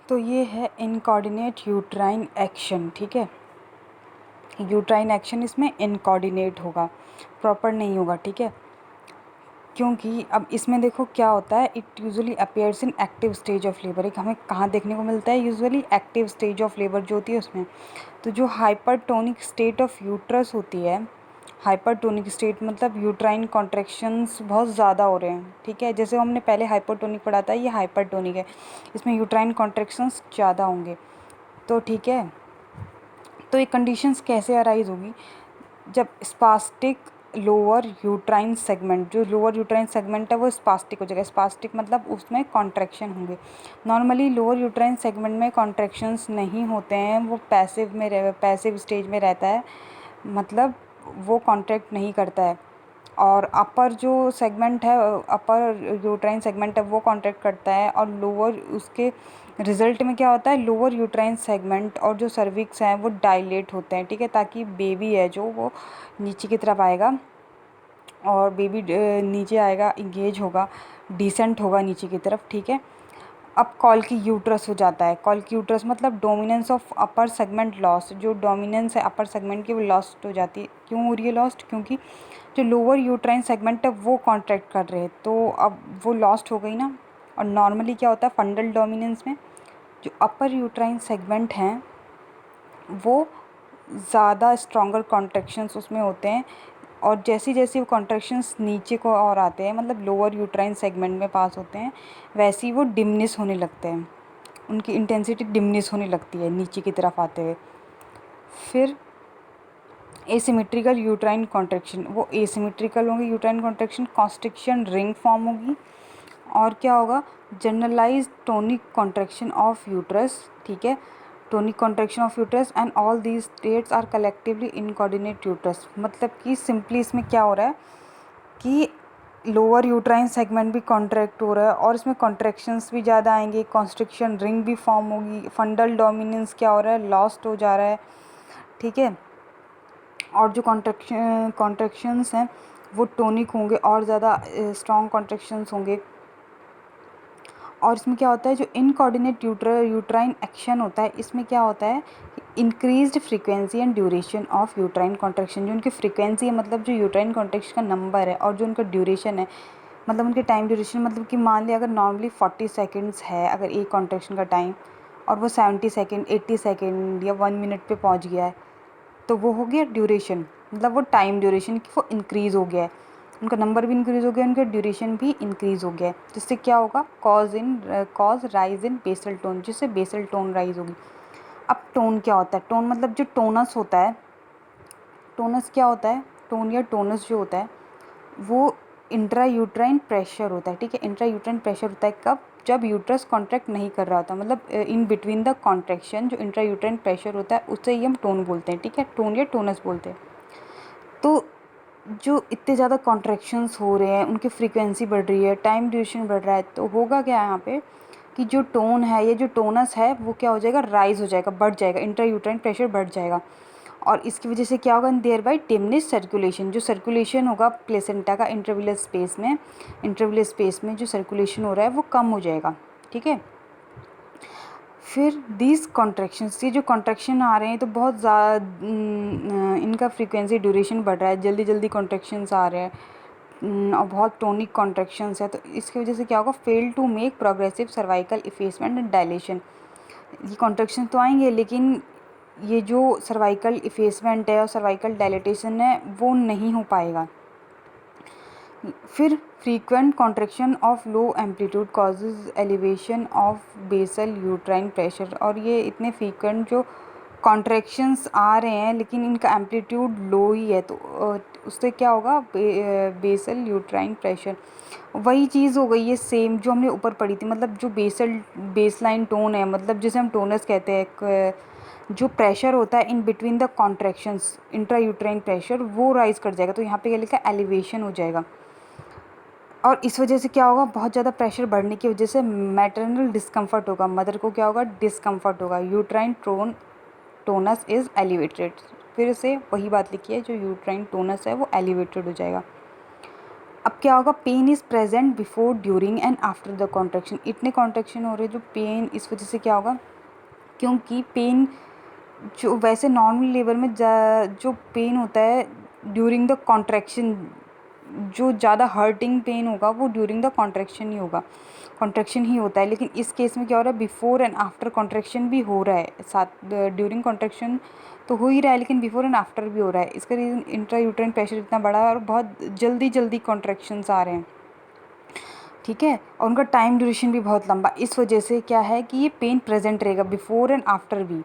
तो ये है इनकोऑर्डिनेट यूट्राइन एक्शन, ठीक है। यूट्राइन एक्शन इसमें इनकोऑर्डिनेट होगा, प्रॉपर नहीं होगा, ठीक है। क्योंकि अब इसमें देखो क्या होता है, it usually appears in active stage of labour. एक हमें कहाँ देखने को मिलता है, usually active stage of labour जो होती है उसमें। तो जो हाइपरटोनिक स्टेट ऑफ यूट्रस होती है, हाइपरटोनिक स्टेट मतलब यूट्राइन कॉन्ट्रैक्शंस बहुत ज़्यादा हो रहे हैं, ठीक है। जैसे हमने पहले हाइपरटोनिक पढ़ा था, ये हाइपरटोनिक है, इसमें यूट्राइन कॉन्ट्रैक्शंस ज़्यादा होंगे। तो ठीक है, तो ये कंडीशंस कैसे अराइज होगी, जब स्पास्टिक लोअर यूट्राइन सेगमेंट, जो लोअर यूट्राइन सेगमेंट है वो स्पास्टिक हो जाएगा। स्पास्टिक मतलब उसमें कॉन्ट्रैक्शन होंगे। नॉर्मली लोअर यूट्राइन सेगमेंट में कॉन्ट्रैक्शंस नहीं होते हैं, वो पैसिव स्टेज में रहता है, मतलब वो कॉन्ट्रैक्ट नहीं करता है। और अपर जो सेगमेंट है, अपर यूट्राइन सेगमेंट है, वो कॉन्ट्रैक्ट करता है। और लोअर, उसके रिजल्ट में क्या होता है, लोअर यूट्राइन सेगमेंट और जो सर्विक्स हैं वो डायलेट होते हैं, ठीक है, ताकि बेबी है जो वो नीचे की तरफ आएगा और बेबी नीचे आएगा, इंगेज होगा, डिसेंट होगा नीचे की तरफ, ठीक है। अब कॉल्की यूट्रस हो जाता है। कॉल्की यूट्रस मतलब dominance of upper segment lost, जो डोमिनेंस है अपर सेगमेंट की वो लॉस्ट हो जाती है। क्यों हो रही है लॉस्ट, क्योंकि जो लोअर यूट्राइन सेगमेंट है वो कॉन्ट्रैक्ट कर रहे हैं, तो अब वो लॉस्ट हो गई ना। और नॉर्मली क्या होता है फंडल डोमिनेंस में, जो अपर यूट्राइन सेगमेंट हैं वो ज़्यादा स्ट्रॉन्गर कॉन्ट्रैक्शंस उसमें होते हैं। और जैसी जैसी वो कॉन्ट्रैक्शंस नीचे को और आते हैं, मतलब लोअर यूट्राइन सेगमेंट में पास होते हैं, वैसे ही वो डिमनिश होने लगते हैं, उनकी इंटेंसिटी डिमनिश होने लगती है नीचे की तरफ आते हुए। फिर एसिमेट्रिकल यूट्राइन कॉन्ट्रैक्शन, वो एसिमेट्रिकल होंगे uterine contraction, constriction ring form होगी। और क्या होगा, generalised tonic contraction of uterus, ठीक है, tonic contraction of uterus and all these states are collectively incoordinate uterus. मतलब कि सिंपली इसमें क्या हो रहा है कि लोअर यूट्राइन सेगमेंट भी कॉन्ट्रैक्ट हो रहा है और इसमें कॉन्ट्रैक्शंस भी ज़्यादा आएंगे, कॉन्स्ट्रिक्शन रिंग भी फॉर्म होगी, फंडल डोमिनेंस क्या हो रहा है, लॉस्ट हो जा रहा है, ठीक है। और जो कॉन्ट्रैक्शंस हैं वो टोनिक होंगे और ज़्यादा स्ट्रॉन्ग कॉन्ट्रैक्शंस होंगे। और इसमें क्या होता है, जो इनकोऑर्डिनेट यूट्राइन एक्शन होता है, इसमें क्या होता है, increased frequency and duration of uterine contraction. जो उनकी फ्रीक्वेंसी है, मतलब जो यूट्राइन कॉन्ट्रैक्शन का नंबर है, और जो उनका ड्यूरेशन है, मतलब उनके टाइम ड्यूरेशन, मतलब कि मान लिया अगर नॉर्मली 40 सेकेंड्स है अगर एक कॉन्ट्रैक्शन का टाइम, और वो 70 सेकेंड 80 सेकेंड या 1 मिनट पे पहुंच गया है, तो वो हो गया ड्यूरेशन, मतलब वो टाइम ड्यूरेशन की वो इंक्रीज़ हो गया है, उनका नंबर भी इंक्रीज़ हो गया, उनका ड्यूरेशन भी इंक्रीज़ हो गया है। जिससे क्या होगा, cause rise in basal tone, जिससे बेसल टोन राइज होगी। अब टोन क्या होता है, टोन मतलब जो टोनस होता है, टोनस क्या होता है, टोन या टोनस जो होता है वो इंट्रा यूट्राइन प्रेशर होता है, ठीक है। इंट्रा यूट्राइन प्रेशर होता है कब, जब यूट्रस कॉन्ट्रैक्ट नहीं कर रहा होता, मतलब इन बिटवीन द कॉन्ट्रैक्शन जो इंट्रा यूट्राइन प्रेशर होता है उससे ही हम टोन बोलते हैं, ठीक है, टोन या टोनस बोलते हैं। तो जो इतने ज़्यादा कॉन्ट्रैक्शंस हो रहे हैं, उनकी फ्रीक्वेंसी बढ़ रही है, टाइम ड्यूरेशन बढ़ रहा है, तो होगा क्या यहाँ पे कि जो टोन है या जो टोनस है वो क्या हो जाएगा, राइज हो जाएगा, बढ़ जाएगा, इंट्रा यूट्राइन प्रेशर बढ़ जाएगा। और इसकी वजह से क्या होगा, देयर बाय डिमिनिश सर्कुलेशन, जो सर्कुलेशन होगा प्लेसेंटा का इंटरविलर स्पेस में जो सर्कुलेशन हो रहा है वो कम हो जाएगा, ठीक है। फिर दीज कॉन्ट्रैक्शंस, ये जो कॉन्ट्रैक्शन आ रहे हैं तो बहुत ज़्यादा इनका फ्रीक्वेंसी ड्यूरेशन बढ़ रहा है, जल्दी जल्दी कॉन्ट्रैक्शंस आ रहे हैं, और बहुत टोनिक कॉन्ट्रैक्शंस है, तो इसकी वजह से क्या होगा, fail to make progressive cervical effacement and dilatation. ये कॉन्ट्रैक्शन तो आएंगे, लेकिन ये जो सर्वाइकल इफेसमेंट है और सर्वाइकल डायलेटेशन है वो नहीं हो पाएगा। फिर frequent contraction of low amplitude causes elevation of basal uterine pressure, और ये इतने फ्रीक्वेंट जो कॉन्ट्रैक्शंस आ रहे हैं लेकिन इनका एम्पलीट्यूड लो ही है, तो उससे क्या होगा, बेसल यूट्राइन प्रेशर, वही चीज़ हो गई है सेम जो हमने ऊपर पढ़ी थी, मतलब जो बेसलाइन टोन है, मतलब जिसे हम टोनस कहते हैं, जो प्रेशर होता है in between the contractions, intra uterine pressure वो राइज कर जाएगा, तो यहाँ पे क्या लिखा है, एलिवेशन हो जाएगा। और इस वजह से क्या होगा, बहुत ज़्यादा प्रेशर बढ़ने की वजह से मैटरनल डिस्कम्फर्ट होगा, मदर को क्या होगा, डिस्कम्फर्ट होगा, यूट्राइन टोनस इज़ एलिवेटेड। फिर से वही बात लिखी है, जो यूट्राइन टोनस है वो एलिवेटेड हो जाएगा। अब क्या होगा, pain is present before, during and after the contraction. इतने कॉन्ट्रैक्शन हो रहे हैं जो पेन, इस वजह से क्या होगा, क्योंकि पेन जो वैसे नॉर्मल लेबर में जो पेन होता है ड्यूरिंग द कॉन्ट्रैक्शन, जो ज़्यादा हर्टिंग पेन होगा वो ड्यूरिंग द कॉन्ट्रैक्शन ही होगा, कॉन्ट्रैक्शन ही होता है। लेकिन इस केस में क्या हो रहा है, बिफोर एंड आफ्टर कॉन्ट्रैक्शन भी हो रहा है साथ। ड्यूरिंग कॉन्ट्रैक्शन तो हो ही रहा है, लेकिन बिफोर एंड आफ्टर भी हो रहा है। इसका रीज़न इंट्रायूटेराइन प्रेशर इतना बड़ा है और बहुत जल्दी जल्दी कॉन्ट्रैक्शंस आ रहे हैं, ठीक है, और उनका टाइम ड्यूरेशन भी बहुत लंबा। इस वजह से क्या है कि ये पेन प्रेजेंट रहेगा बिफोर एंड आफ्टर भी।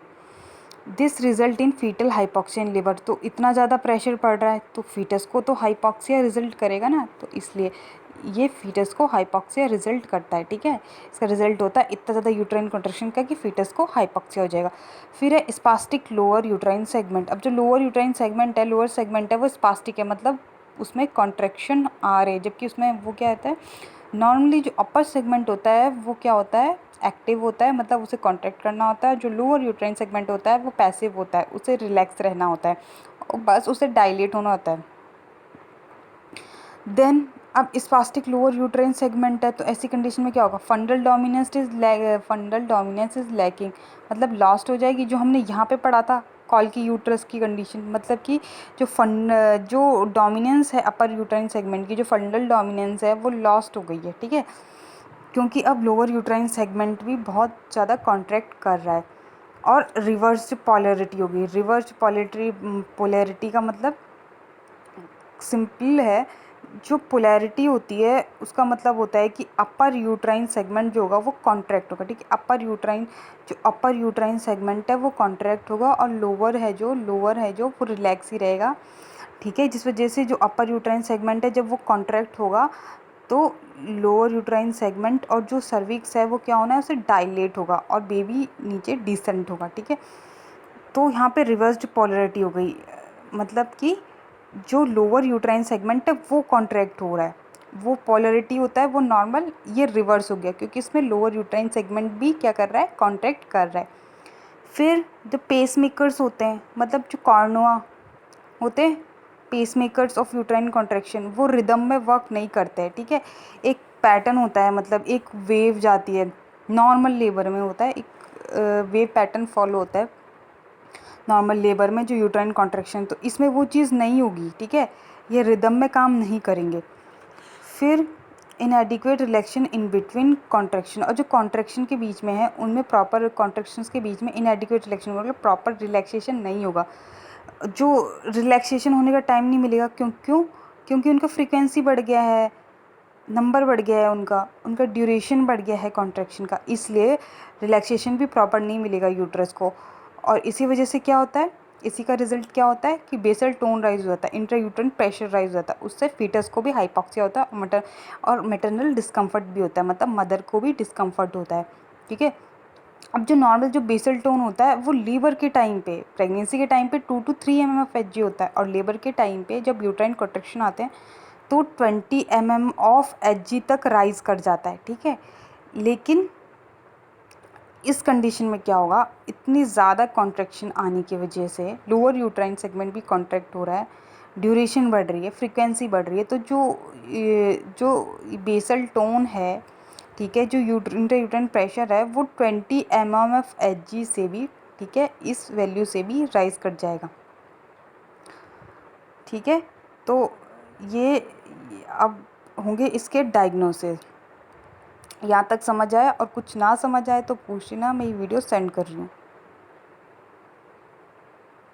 This result in fetal hypoxia in लिवर। तो इतना ज़्यादा प्रेशर पड़ रहा है तो फीटस को तो हाइपॉक्सिया रिजल्ट करेगा ना, तो इसलिए ये फीटस को हाइपॉक्सिया रिजल्ट करता है, ठीक है। इसका रिजल्ट होता है इतना ज़्यादा यूट्राइन कॉन्ट्रैक्शन का कि फीटस को हाइपॉक्सिया हो जाएगा। फिर है स्पास्टिक लोअर यूट्राइन सेगमेंट। अब जो लोअर यूट्राइन सेगमेंट है, लोअर सेगमेंट है, वो स्पास्टिक है, मतलब उसमें कॉन्ट्रैक्शन आ रहे हैं, जबकि उसमें वो क्या होता है, नॉर्मली जो अपर सेगमेंट होता है वो क्या होता है, एक्टिव होता है, मतलब उसे कॉन्ट्रैक्ट करना होता है। जो लोअर यूट्राइन सेगमेंट होता है वो पैसिव होता है, उसे रिलैक्स रहना होता है और बस उसे डायलेट होना होता है। देन अब स्पास्टिक लोअर यूट्राइन सेगमेंट है, तो ऐसी कंडीशन में क्या होगा, फंडल डोमिनेंस इज लैकिंग, मतलब लॉस्ट हो जाएगी। जो हमने यहाँ पे पढ़ा था कॉल की यूट्रस की कंडीशन, मतलब कि जो डोमिनेंस है अपर यूट्राइन सेगमेंट की, जो फंडल डोमिनेंस है वो लॉस्ट हो गई है, ठीक है, क्योंकि अब लोअर यूट्राइन सेगमेंट भी बहुत ज़्यादा कॉन्ट्रैक्ट कर रहा है। और रिवर्स पोलैरिटी होगी। रिवर्स पोलैरिटी का मतलब सिंपल है, जो पोलैरिटी होती है उसका मतलब होता है कि अपर यूट्राइन सेगमेंट जो होगा वो कॉन्ट्रैक्ट होगा, ठीक है। अपर यूट्राइन सेगमेंट है वो कॉन्ट्रैक्ट होगा और लोअर है जो वो रिलैक्स ही रहेगा, ठीक है। जिस वजह से जो अपर यूट्राइन सेगमेंट है जब वो कॉन्ट्रैक्ट होगा तो लोअर यूट्राइन सेगमेंट और जो सर्विक्स है वो क्या होना है, उसे डायलेट होगा और बेबी नीचे डिसेंट होगा, ठीक है। तो यहाँ पे रिवर्स्ड पोलैरिटी हो गई, मतलब कि जो लोअर यूट्राइन सेगमेंट है वो कॉन्ट्रैक्ट हो रहा है, वो पोलैरिटी होता है वो नॉर्मल, ये रिवर्स हो गया क्योंकि इसमें लोअर यूट्राइन सेगमेंट भी क्या कर रहा है, कॉन्ट्रैक्ट कर रहा है। फिर जो पेस मेकर्स होते हैं, मतलब जो कॉर्नोआ होते हैं, pacemakers of uterine contraction, वो रिदम में वर्क नहीं करते हैं, ठीक है। एक पैटर्न होता है, मतलब एक वेव जाती है, नॉर्मल लेबर में होता है, एक वेव पैटर्न फॉलो होता है नॉर्मल लेबर में जो यूट्राइन कॉन्ट्रैक्शन, तो इसमें वो चीज़ नहीं होगी, ठीक है, ये रिदम में काम नहीं करेंगे। फिर इनएडिक्वेट रिलैक्सेशन इन बिटवीन कॉन्ट्रैक्शन, और जो कॉन्ट्रैक्शन के बीच में है उनमें प्रॉपर कॉन्ट्रैक्शंस के बीच में इनएडिक्वेट रिलैक्सेशन मतलब प्रॉपर रिलैक्सेशन नहीं होगा, जो रिलैक्सेशन होने का टाइम नहीं मिलेगा। क्योंकि उनका फ्रीक्वेंसी बढ़ गया है, नंबर बढ़ गया है, उनका उनका ड्यूरेशन बढ़ गया है कॉन्ट्रैक्शन का, इसलिए रिलैक्सेशन भी प्रॉपर नहीं मिलेगा यूट्रस को। और इसी वजह से क्या होता है, इसी का रिजल्ट क्या होता है कि बेसल टोन राइज हो जाता है, इंट्रायूट्राइन प्रेशर राइज हो जाता है, उससे फीटस को भी हाइपॉक्सिया होता है और मैटरनल डिस्कम्फर्ट भी होता है, मतलब मदर को भी डिस्कम्फर्ट होता है, ठीक है। अब जो नॉर्मल जो बेसल टोन होता है वो लीवर के टाइम पे, प्रेगनेंसी के टाइम पे 2 to 3 mmHg होता है, और लेबर के टाइम पे जब यूट्राइन कॉन्ट्रैक्शन आते हैं तो 20 mmHg तक राइज कर जाता है, ठीक है। लेकिन इस कंडीशन में क्या होगा, इतनी ज़्यादा कॉन्ट्रैक्शन आने की वजह से लोअर यूट्राइन सेगमेंट भी कॉन्ट्रैक्ट हो रहा है, ड्यूरेशन बढ़ रही है, फ्रीक्वेंसी बढ़ रही है, तो जो बेसल टोन है, ठीक है, जो इंट्रायूट्राइन प्रेशर है वो 20 mmHg से भी, ठीक है, इस वैल्यू से भी राइज कर जाएगा, ठीक है। तो ये अब होंगे इसके डायग्नोसिस। यहाँ तक समझ आया, और कुछ ना समझ आए तो पूछ लेना, मैं ये वीडियो सेंड कर रही हूँ।